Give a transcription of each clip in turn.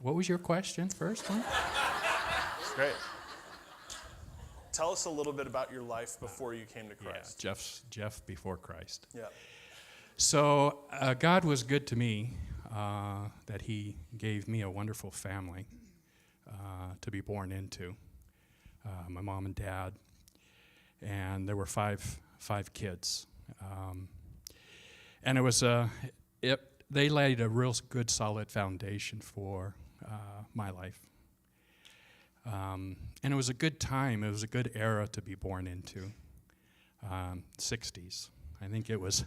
What was your question first one? Great. Tell us a little bit about your life before you came to Christ. Yeah, Jeff before Christ. Yeah. So God was good to me, that he gave me a wonderful family to be born into. My mom and dad, and there were five kids. And it was they laid a real good solid foundation for my life. And it was a good time. It was a good era to be born into. 60s. I think it was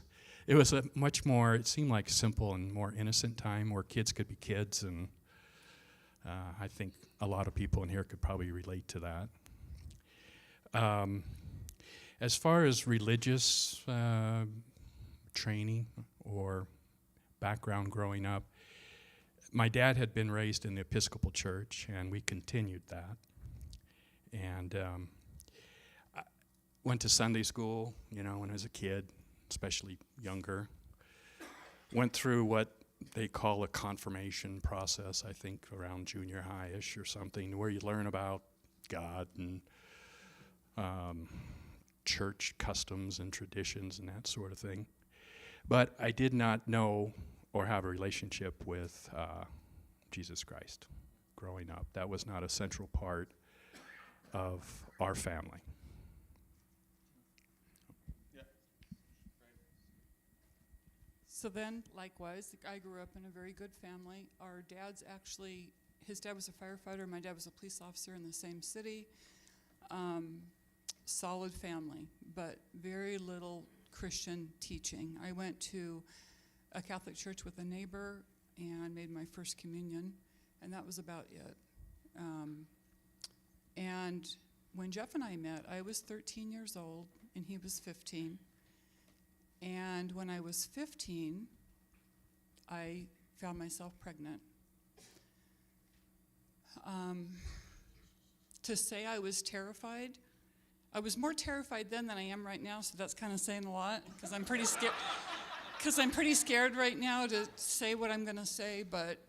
a much more, it seemed like simple and more innocent time where kids could be kids, and I think a lot of people in here could probably relate to that. As far as religious training or background growing up, my dad had been raised in the Episcopal Church, and we continued that. And I went to Sunday school, when I was a kid, especially younger. Went through what they call a confirmation process, I think around junior high-ish or something, where you learn about God and church customs and traditions and that sort of thing. But I did not know or have a relationship with Jesus Christ growing up. That was not a central part of our family. So then, likewise, I grew up in a very good family. His dad was a firefighter, my dad was a police officer in the same city. Solid family, but very little Christian teaching. I went to a Catholic church with a neighbor and made my first communion, and that was about it. And when Jeff and I met, I was 13 years old, and he was 15. And when I was 15, I found myself pregnant. To say I was terrified, I was more terrified then than I am right now, so that's kind of saying a lot, because I'm pretty scared. Because I'm pretty scared right now to say what I'm going to say, but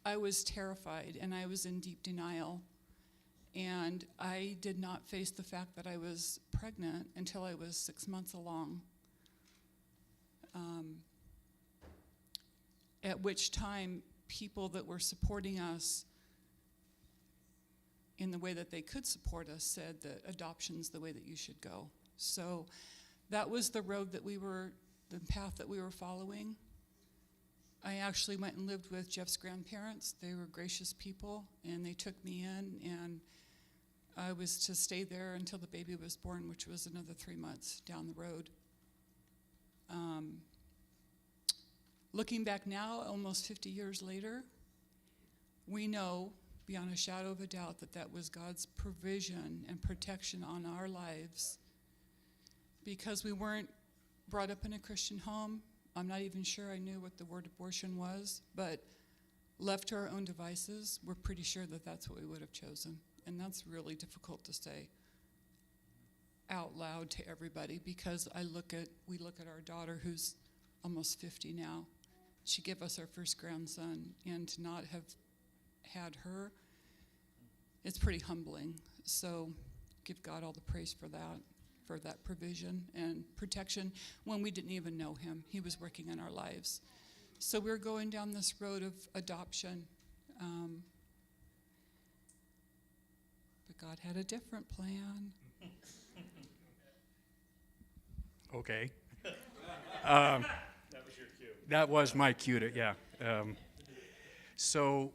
I was terrified, and I was in deep denial. And I did not face the fact that I was pregnant until I was 6 months along. At which time, people that were supporting us in the way that they could support us said that adoption's the way that you should go. So that was the path that we were following. I actually went and lived with Jeff's grandparents. They were gracious people, and they took me in, and I was to stay there until the baby was born, which was another 3 months down the road. Looking back now, almost 50 years later, we know beyond a shadow of a doubt that that was God's provision and protection on our lives, because we weren't brought up in a Christian home. I'm not even sure I knew what the word abortion was, but left to our own devices, we're pretty sure that that's what we would have chosen. And that's really difficult to say out loud to everybody, because we look at our daughter, who's almost 50 now. She gave us our first grandson, and to not have had her, it's pretty humbling. So give God all the praise for that provision and protection when we didn't even know him. He was working in our lives. So we're going down this road of adoption. But God had a different plan. Okay. That was your cue. That was my cue to, yeah. So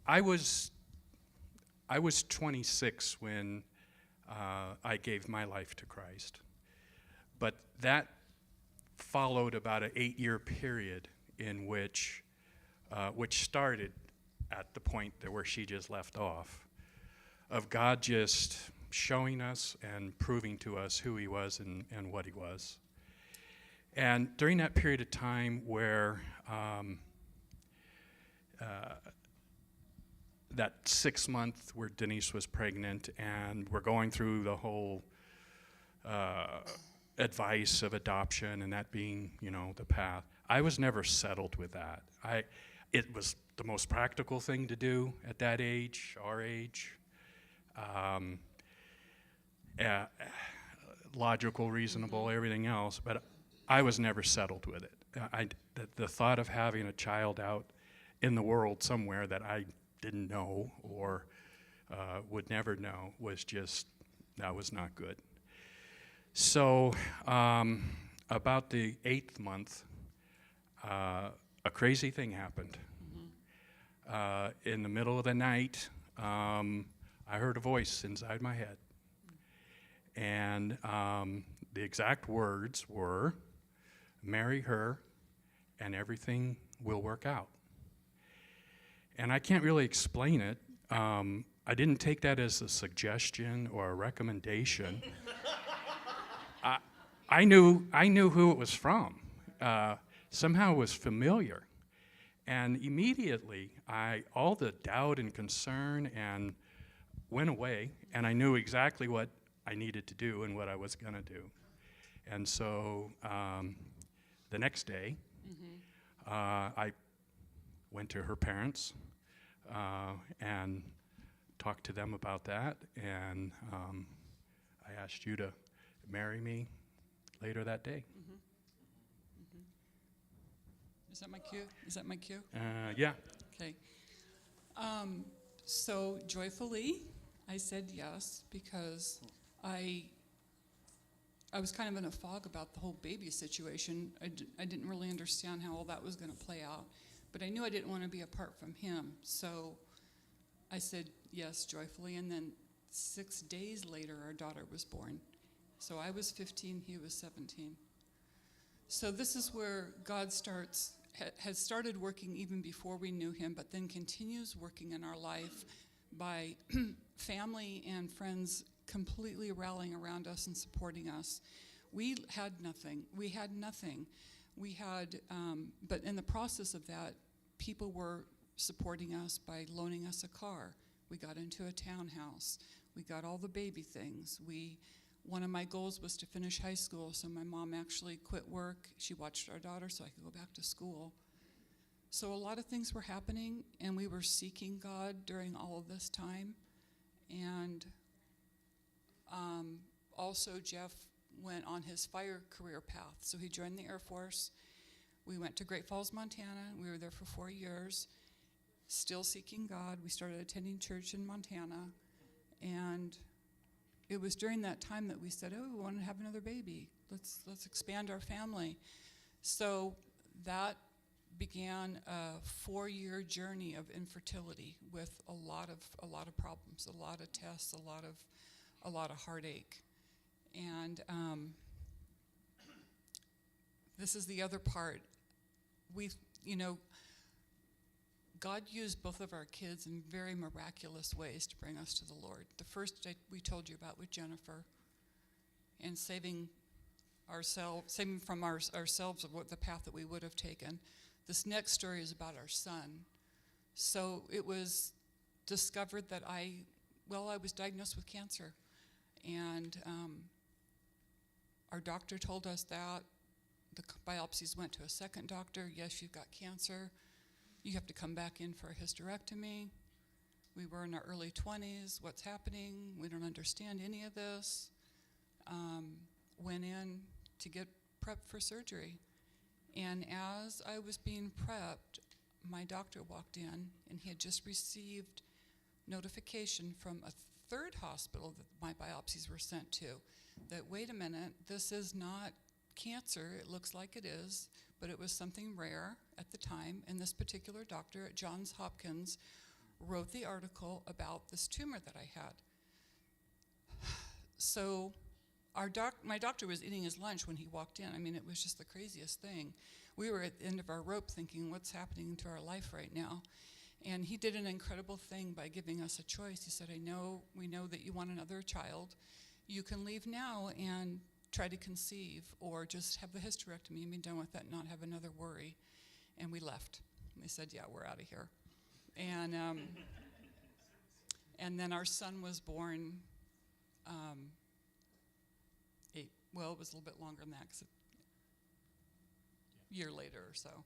I was 26 when I gave my life to Christ. But that followed about an 8-year period in which started at the point where she just left off, of God just showing us and proving to us who he was and what he was. And during that period of time where that 6 month where Denice was pregnant, and we're going through the whole advice of adoption and that being, the path, I was never settled with that. It was the most practical thing to do at that age, our age. Uh, Logical, reasonable, everything else, but I was never settled with it. The thought of having a child out in the world somewhere that I didn't know or would never know that was not good. So about the 8th month, a crazy thing happened. In the middle of the night, I heard a voice inside my head. And the exact words were, "Marry her and everything will work out." And I can't really explain it. I didn't take that as a suggestion or a recommendation. I knew who it was from. Somehow it was familiar. And immediately, all the doubt and concern went away, and I knew exactly what I needed to do and what I was going to do. And so the next day, I went to her parents and talked to them about that, and I asked you to marry me later that day. Is that my cue? Is that my cue? Yeah. Okay. So joyfully, I said yes because I was kind of in a fog about the whole baby situation. I didn't really understand how all that was going to play out, but I knew I didn't want to be apart from him. So I said yes joyfully, and then 6 days later, our daughter was born. So I was 15, he was 17. So this is where God has started working even before we knew him, but then continues working in our life by family and friends completely rallying around us and supporting us. We had nothing. But in the process of that, people were supporting us by loaning us a car. We got into a townhouse. We got all the baby things. One of my goals was to finish high school, so my mom actually quit work. She watched our daughter so I could go back to school. So a lot of things were happening, and we were seeking God during all of this time. And also Jeff went on his fire career path. So he joined the Air Force. We went to Great Falls, Montana. We were there for 4 years, still seeking God. We started attending church in Montana. And it was during that time that we said, we want to have another baby. Let's expand our family. So that began a 4-year journey of infertility with a lot of problems, a lot of tests, a lot of heartache. And this is the other part. God used both of our kids in very miraculous ways to bring us to the Lord. The first we told you about with Jennifer, and saving from ourselves of what the path that we would have taken. This next story is about our son. So it was discovered that I was diagnosed with cancer, and our doctor told us that. The biopsies went to a second doctor. Yes, you've got cancer. You have to come back in for a hysterectomy. We were in our early 20s. What's happening? We don't understand any of this. Went in to get prepped for surgery. And as I was being prepped, my doctor walked in, and he had just received notification from a third hospital that my biopsies were sent to, that, wait a minute, this is not cancer. It looks like it is, but it was something rare at the time, and this particular doctor at Johns Hopkins wrote the article about this tumor that I had. So my doctor was eating his lunch when he walked in. I mean, it was just the craziest thing. We were at the end of our rope thinking, what's happening to our life right now? And he did an incredible thing by giving us a choice. He said, we know that you want another child. You can leave now and try to conceive, or just have the hysterectomy and be done with that and not have another worry. And we left. We said, yeah, we're out of here. And then our son was born. It was a little bit longer than that. year later or so.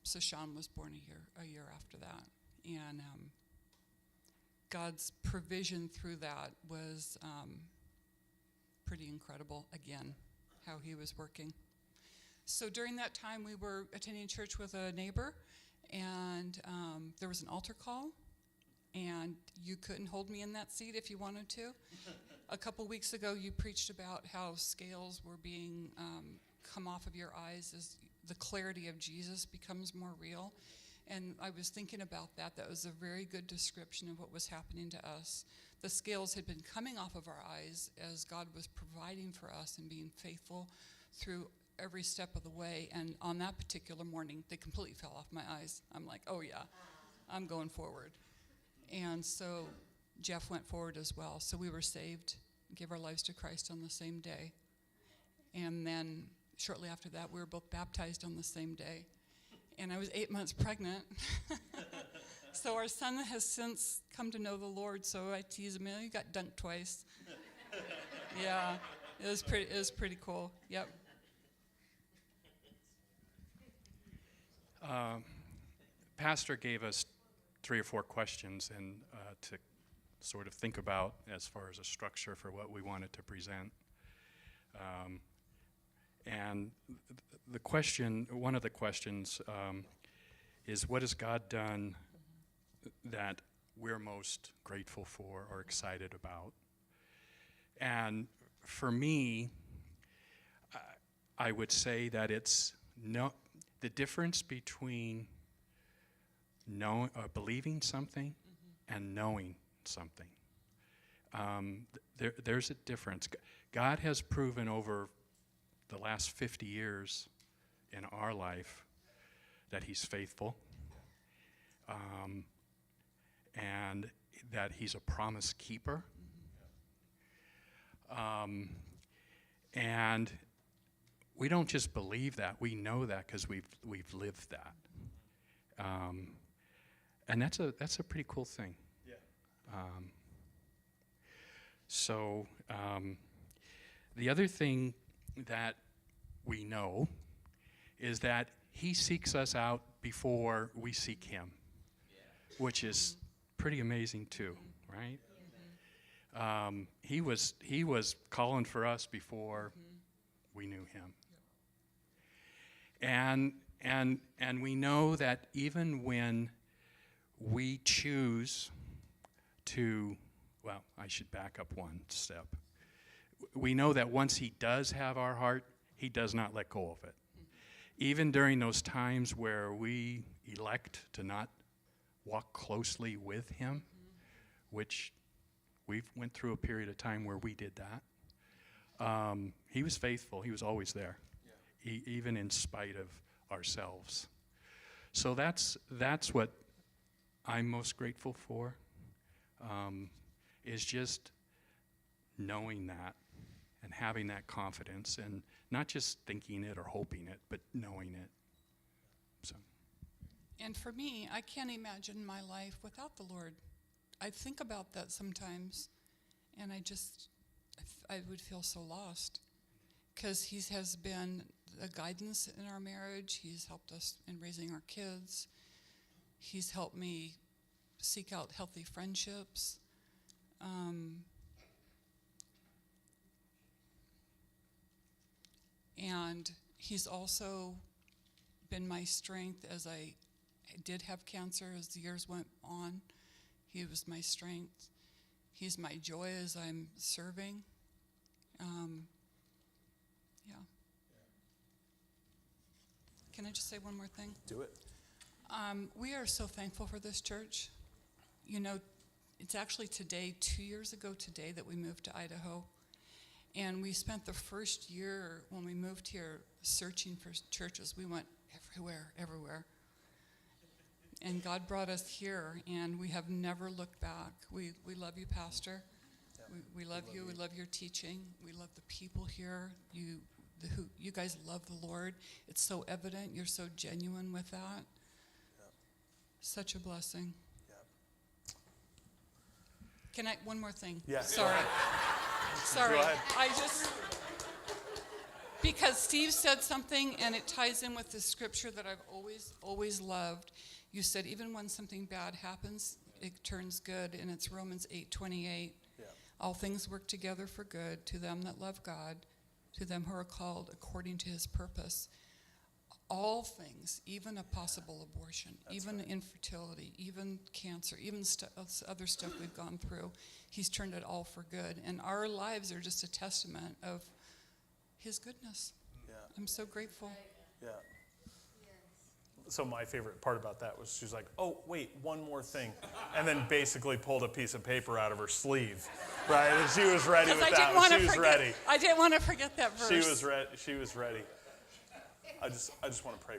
So Sean was born a year after that. And God's provision through that was pretty incredible, again, how he was working. So during that time, we were attending church with a neighbor, and there was an altar call, and you couldn't hold me in that seat if you wanted to. A couple weeks ago, you preached about how scales were being come off of your eyes as the clarity of Jesus becomes more real. And I was thinking about that. That was a very good description of what was happening to us. The scales had been coming off of our eyes as God was providing for us and being faithful through every step of the way. And on that particular morning, they completely fell off my eyes. I'm like, oh yeah, I'm going forward. And so Jeff went forward as well. So we were saved, gave our lives to Christ on the same day. And then shortly after that, we were both baptized on the same day. And I was 8 months pregnant. So our son has since come to know the Lord. So I tease him, you got dunked twice. Yeah, it was pretty cool. Yep. Pastor gave us 3 or 4 questions and to sort of think about as far as a structure for what we wanted to present. And the question, one of the questions is, what has God done that we're most grateful for or excited about? And for me, I would say that it's the difference between believing something and knowing something. There's a difference. God has proven over the last 50 years in our life that he's faithful, and that he's a promise keeper. And we don't just believe that, we know that because we've lived that. And that's a pretty cool thing. Yeah. So the other thing that we know is that he seeks us out before we seek him, which is pretty amazing too, right? He was calling for us before we knew him. And we know that even when we choose to, well, I should back up one step. We know that once he does have our heart, he does not let go of it. Even during those times where we elect to not walk closely with him, which we've went through a period of time where we did that, he was faithful. He was always there, even in spite of ourselves. So that's what I'm most grateful for, is just knowing that and having that confidence, and not just thinking it or hoping it, but knowing it. So. And for me, I can't imagine my life without the Lord. I think about that sometimes, and I would feel so lost, because he has been a guidance in our marriage. He's helped us in raising our kids. He's helped me seek out healthy friendships. And he's also been my strength as I did have cancer. As the years went on, he was my strength. He's my joy as I'm serving. Yeah. Can I just say one more thing? Do it. We are so thankful for this church. You know, it's actually today, 2 years ago today, that we moved to Idaho. And we spent the first year when we moved here searching for churches. We went everywhere. And God brought us here, and we have never looked back. We love you, Pastor. Yeah. We love you. We love your teaching. We love the people here. You guys love the Lord. It's so evident. You're so genuine with that. Yeah. Such a blessing. Yeah. Can I, one more thing? Yeah. Sorry. Sorry. Go ahead. Because Steve said something, and it ties in with the scripture that I've always loved. You said, even when something bad happens, it turns good, and it's Romans 8:28. Yeah. All things work together for good to them that love God, to them who are called according to his purpose. All things, even a possible abortion, even infertility, even cancer, even other stuff we've gone through, he's turned it all for good. And our lives are just a testament of his goodness. Yeah. I'm so grateful. Yeah. So my favorite part about that was she's like, oh, wait, one more thing. And then basically pulled a piece of paper out of her sleeve, right? And she was ready with that. She was ready. I didn't want to forget that verse. She was ready. I just want to pray